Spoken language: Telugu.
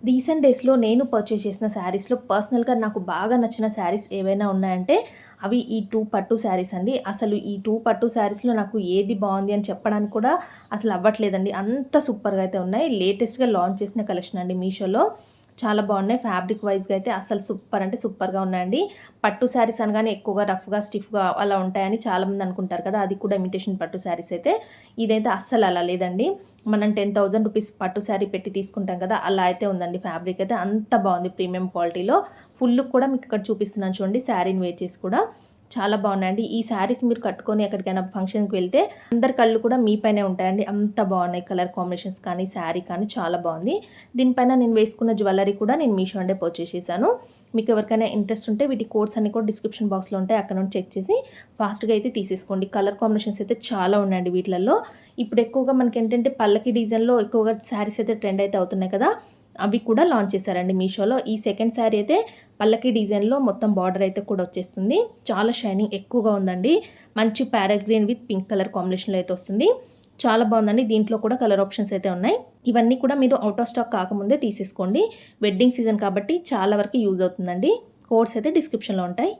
రీసెంట్ డేస్‌లో నేను పర్చేస్ చేసిన శారీస్‌లో పర్సనల్‌గా నాకు బాగా నచ్చిన శారీస్ ఏవైనా ఉన్నాయంటే అవి ఈ 2 పట్టు శారీస్ అండి. అసలు ఈ 2 పట్టు శారీస్‌లో నాకు ఏది బావుంది అని చెప్పడానికి కూడా అసలు అవ్వట్లేదండి. అంత సూపర్‌గా అయితే ఉన్నాయి. లేటెస్ట్‌గా లాంచ్ చేసిన కలెక్షన్ అండి మీషోలో. చాలా బాగున్నాయి. ఫ్యాబ్రిక్ వైస్‌గా అయితే అసలు సూపర్ అంటే సూపర్‌గా ఉన్నాయండి. పట్టు శారీస్ అనగానే ఎక్కువగా రఫ్‌గా, స్టిఫ్‌గా అలా ఉంటాయని చాలామంది అనుకుంటారు కదా! అది కూడా ఇమిటేషన్ పట్టు శారీస్ అయితే. ఇదైతే అస్సలు అలా లేదండి. మనం 10,000 రూపీస్ పట్టు శారీ పెట్టి తీసుకుంటాం కదా! అలా అయితే ఉందండి. ఫ్యాబ్రిక్ అయితే అంత బాగుంది ప్రీమియం క్వాలిటీలో. ఫుల్ లుక్ కూడా మీకు ఇక్కడ చూపిస్తున్నాను చూడండి. శారీని వేర్ చేసి కూడా. చాలా బాగున్నాయండి. ఈ శారీస్ మీరు కట్టుకొని ఎక్కడికైనా ఫంక్షన్‌కి వెళ్తే అందరి కళ్ళు కూడా మీ పైనే ఉంటాయండి. అంత బాగున్నాయి. కలర్ కాంబినేషన్స్ కానీ, శారీ కానీ చాలా బాగుంది. దీనిపైన నేను వేసుకున్న జ్యువెల్లరీ కూడా నేను మీషో నుండే పర్చేస్ చేశాను. మీకు ఎవరికైనా ఇంట్రెస్ట్ ఉంటే వీటి కోడ్స్ అన్ని కూడా డిస్క్రిప్షన్ బాక్స్‌లో ఉంటాయి. అక్కడ నుండి చెక్ చేసి ఫాస్ట్‌గా అయితే తీసేసుకోండి. కలర్ కాంబినేషన్స్ అయితే చాలా ఉన్నాయండి వీటిలలో. ఇప్పుడు ఎక్కువగా మనకేంటంటే పల్లకి డిజైన్‌లో ఎక్కువగా శారీస్ అయితే ట్రెండ్ అయితే అవుతున్నాయి కదా! అవి కూడా లాంచ్ చేశారండి మీషోలో. ఈ సెకండ్ శారీ అయితే పల్లకి డిజైన్‌లో మొత్తం బార్డర్ అయితే కూడా వచ్చేస్తుంది. చాలా షైనింగ్ ఎక్కువగా ఉందండి. మంచి parrot green with pink colour కాంబినేషన్‌లో అయితే వస్తుంది. చాలా బాగుందండి. దీంట్లో కూడా కలర్ ఆప్షన్స్ అయితే ఉన్నాయి. ఇవన్నీ కూడా మీరు ఔట్ ఆఫ్ స్టాక్ కాకముందే తీసేసుకోండి. వెడ్డింగ్ సీజన్ కాబట్టి చాలా వరకు యూజ్ అవుతుందండి. కోడ్స్ అయితే డిస్క్రిప్షన్‌లో ఉంటాయి.